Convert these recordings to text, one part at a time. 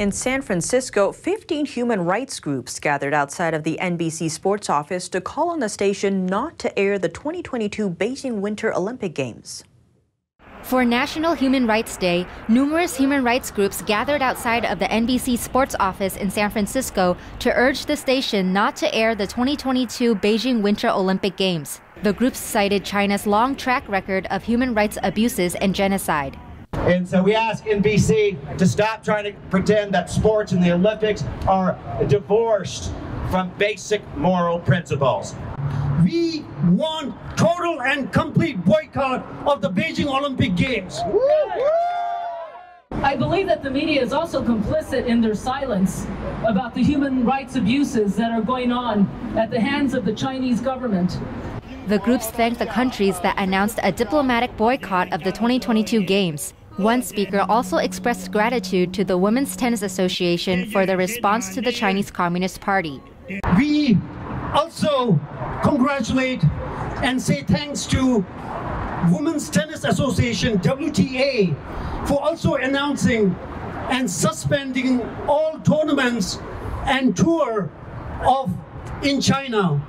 In San Francisco, 15 human rights groups gathered outside of the NBC Sports office to call on the station not to air the 2022 Beijing Winter Olympic Games. For National Human Rights Day, numerous human rights groups gathered outside of the NBC Sports office in San Francisco to urge the station not to air the 2022 Beijing Winter Olympic Games. The groups cited China's long track record of human rights abuses and genocide. And so we ask NBC to stop trying to pretend that sports and the Olympics are divorced from basic moral principles. We want total and complete boycott of the Beijing Olympic Games. I believe that the media is also complicit in their silence about the human rights abuses that are going on at the hands of the Chinese government. The groups thanked the countries that announced a diplomatic boycott of the 2022 Games. One speaker also expressed gratitude to the Women's Tennis Association for their response to the Chinese Communist Party. We also congratulate and say thanks to Women's Tennis Association, WTA, for also announcing and suspending all tournaments and tour in China.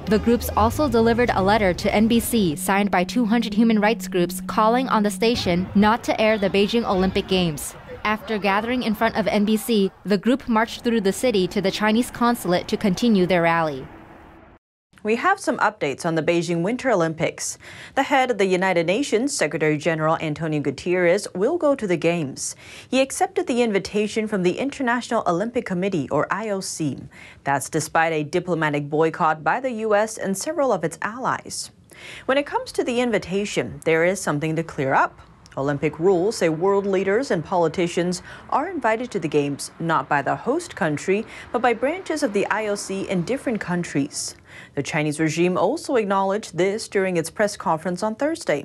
The groups also delivered a letter to NBC signed by 200 human rights groups calling on the station not to air the Beijing Olympic Games. After gathering in front of NBC, the group marched through the city to the Chinese consulate to continue their rally. We have some updates on the Beijing Winter Olympics. The head of the United Nations, Secretary General Antonio Guterres, will go to the Games. He accepted the invitation from the International Olympic Committee, or IOC. That's despite a diplomatic boycott by the U.S. and several of its allies. When it comes to the invitation, there is something to clear up. Olympic rules say world leaders and politicians are invited to the Games not by the host country, but by branches of the IOC in different countries. The Chinese regime also acknowledged this during its press conference on Thursday.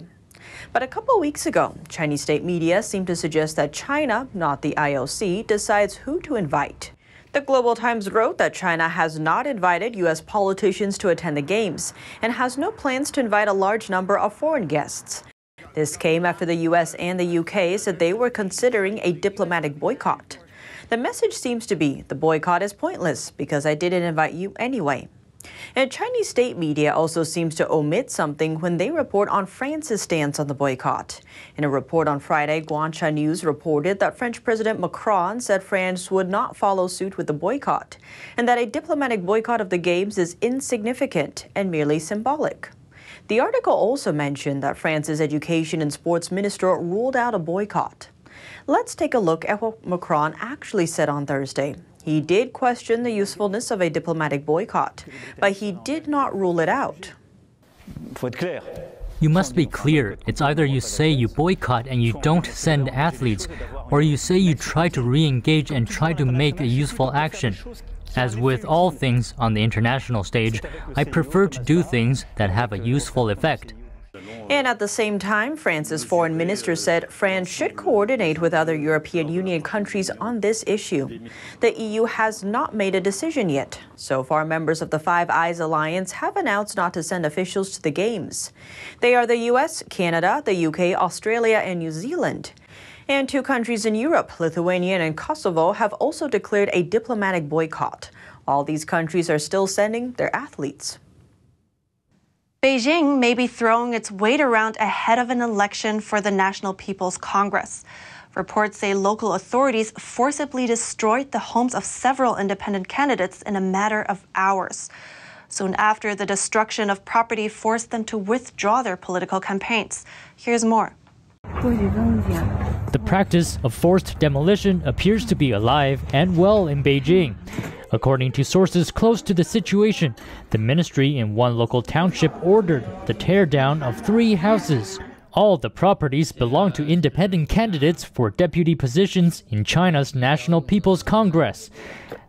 But a couple weeks ago, Chinese state media seemed to suggest that China, not the IOC, decides who to invite. The Global Times wrote that China has not invited U.S. politicians to attend the Games and has no plans to invite a large number of foreign guests. This came after the U.S. and the U.K. said they were considering a diplomatic boycott. The message seems to be the boycott is pointless because I didn't invite you anyway. And Chinese state media also seems to omit something when they report on France's stance on the boycott. In a report on Friday, Guangxia News reported that French President Macron said France would not follow suit with the boycott, and that a diplomatic boycott of the Games is insignificant and merely symbolic. The article also mentioned that France's Education and Sports Minister ruled out a boycott. Let's take a look at what Macron actually said on Thursday. He did question the usefulness of a diplomatic boycott, but he did not rule it out. You must be clear. It's either you say you boycott and you don't send athletes, or you say you try to re-engage and try to make a useful action. As with all things on the international stage, I prefer to do things that have a useful effect. And at the same time, France's foreign minister said France should coordinate with other European Union countries on this issue. The EU has not made a decision yet. So far, members of the Five Eyes Alliance have announced not to send officials to the Games. They are the US, Canada, the UK, Australia, and New Zealand. And two countries in Europe, Lithuania and Kosovo, have also declared a diplomatic boycott. All these countries are still sending their athletes. Beijing may be throwing its weight around ahead of an election for the National People's Congress. Reports say local authorities forcibly destroyed the homes of several independent candidates in a matter of hours. Soon after, the destruction of property forced them to withdraw their political campaigns. Here's more. The practice of forced demolition appears to be alive and well in Beijing. According to sources close to the situation, the ministry in one local township ordered the teardown of 3 houses. All the properties belong to independent candidates for deputy positions in China's National People's Congress.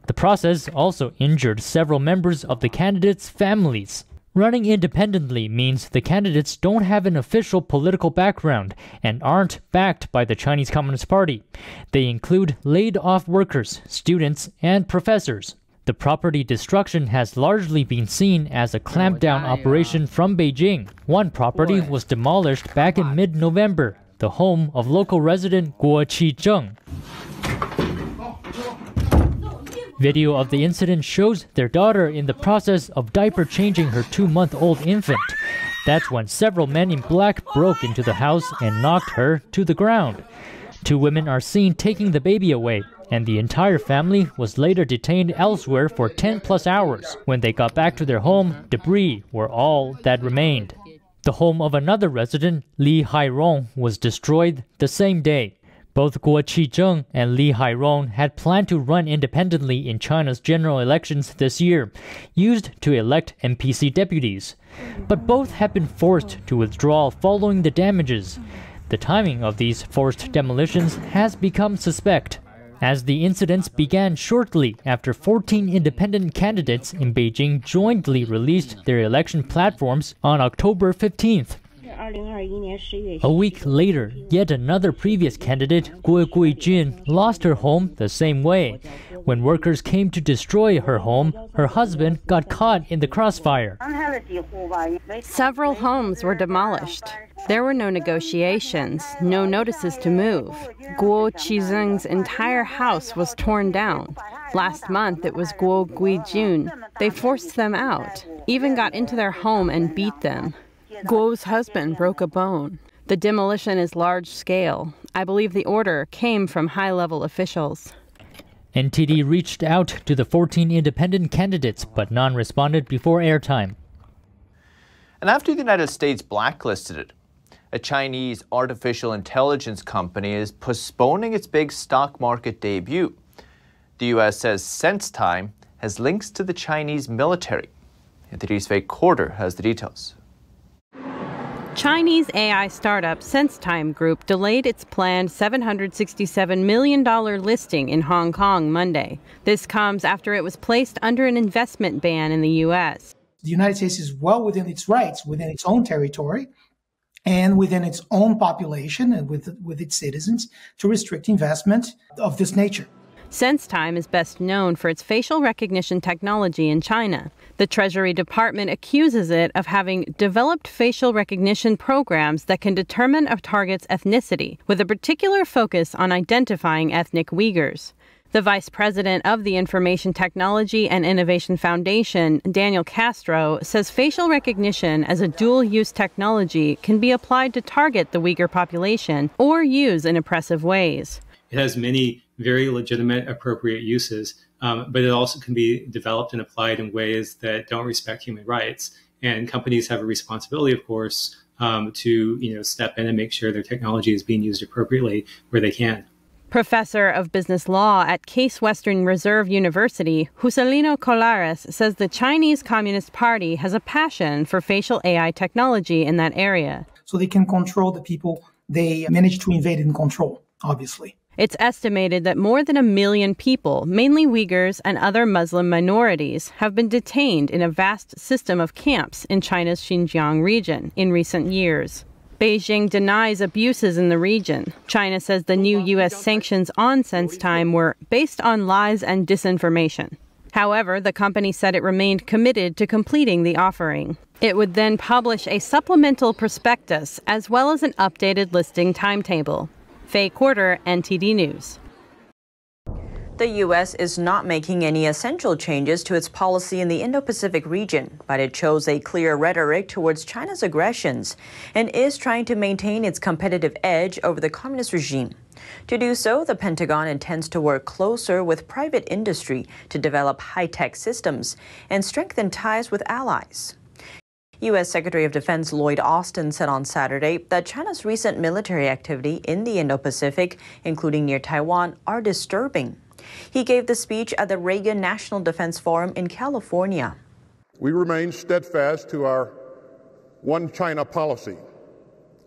The process also injured several members of the candidates' families. Running independently means the candidates don't have an official political background and aren't backed by the Chinese Communist Party. They include laid-off workers, students, and professors. The property destruction has largely been seen as a clampdown operation from Beijing. One property was demolished back in mid-November, the home of local resident Guo Qizheng. Video of the incident shows their daughter in the process of diaper changing her 2-month-old infant. That's when several men in black broke into the house and knocked her to the ground. 2 women are seen taking the baby away, and the entire family was later detained elsewhere for 10+ hours. When they got back to their home, debris were all that remained. The home of another resident, Li Hairong, was destroyed the same day. Both Guo Qizheng and Li Hairong had planned to run independently in China's general elections this year, used to elect NPC deputies. But both have been forced to withdraw following the damages. The timing of these forced demolitions has become suspect, as the incidents began shortly after 14 independent candidates in Beijing jointly released their election platforms on October 15th. A week later, yet another previous candidate, Guo Guijun, lost her home the same way. When workers came to destroy her home, her husband got caught in the crossfire. Several homes were demolished. There were no negotiations, no notices to move. Guo Qizheng's entire house was torn down. Last month, it was Guo Guijun. They forced them out, even got into their home and beat them. Guo's husband broke a bone. The demolition is large-scale. I believe the order came from high-level officials. NTD reached out to the 14 independent candidates, but none responded before airtime. And after the United States blacklisted it, a Chinese artificial intelligence company is postponing its big stock market debut. The U.S. says SenseTime has links to the Chinese military. NTD's Faye Quarter has the details. Chinese AI startup SenseTime Group delayed its planned $767 million listing in Hong Kong Monday. This comes after it was placed under an investment ban in the U.S. The United States is well within its rights, within its own territory, and within its own population and with its citizens to restrict investment of this nature. SenseTime is best known for its facial recognition technology in China. The Treasury Department accuses it of having developed facial recognition programs that can determine a target's ethnicity, with a particular focus on identifying ethnic Uyghurs. The vice president of the Information Technology and Innovation Foundation, Daniel Castro, says facial recognition as a dual-use technology can be applied to target the Uyghur population or use in oppressive ways. It has many very legitimate, appropriate uses, but it also can be developed and applied in ways that don't respect human rights. And companies have a responsibility, of course, to step in and make sure their technology is being used appropriately where they can. Professor of business law at Case Western Reserve University, Juscelino Colares, says the Chinese Communist Party has a passion for facial AI technology in that area. So they can control the people they manage to invade and control, obviously. It's estimated that more than 1 million people, mainly Uyghurs and other Muslim minorities, have been detained in a vast system of camps in China's Xinjiang region in recent years. Beijing denies abuses in the region. China says the new U.S. sanctions on SenseTime were based on lies and disinformation. However, the company said it remained committed to completing the offering. It would then publish a supplemental prospectus as well as an updated listing timetable. Faye Quarter, NTD News. The U.S. is not making any essential changes to its policy in the Indo-Pacific region, but it chose a clear rhetoric towards China's aggressions and is trying to maintain its competitive edge over the communist regime. To do so, the Pentagon intends to work closer with private industry to develop high-tech systems and strengthen ties with allies. U.S. Secretary of Defense Lloyd Austin said on Saturday that China's recent military activity in the Indo-Pacific, including near Taiwan, are disturbing. He gave the speech at the Reagan National Defense Forum in California. We remain steadfast to our One China policy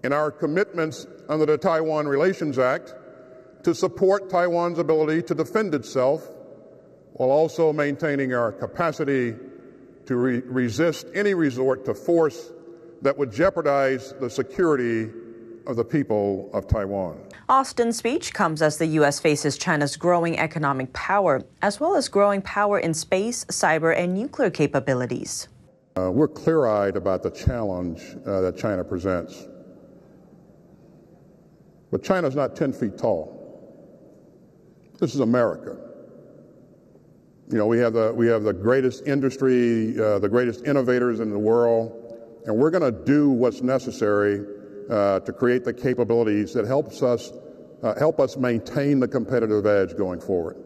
and our commitments under the Taiwan Relations Act to support Taiwan's ability to defend itself while also maintaining our capacity to resist any resort to force that would jeopardize the security of the people of Taiwan. Austin's speech comes as the U.S. faces China's growing economic power, as well as growing power in space, cyber, and nuclear capabilities. We're clear-eyed about the challenge that China presents. But China's not 10 feet tall. This is America. You know, we have the greatest industry, the greatest innovators in the world, and we're going to do what's necessary to create the capabilities that help us maintain the competitive edge going forward.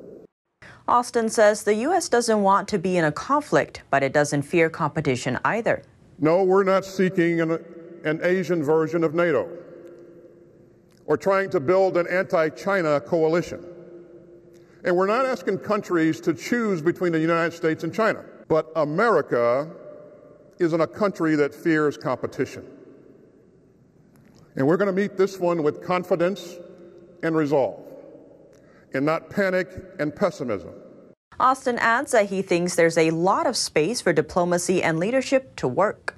Austin says the U.S. doesn't want to be in a conflict, but it doesn't fear competition either. No, we're not seeking an Asian version of NATO or trying to build an anti-China coalition. And we're not asking countries to choose between the United States and China. But America isn't a country that fears competition. And we're going to meet this one with confidence and resolve, and not panic and pessimism. Austin adds that he thinks there's a lot of space for diplomacy and leadership to work.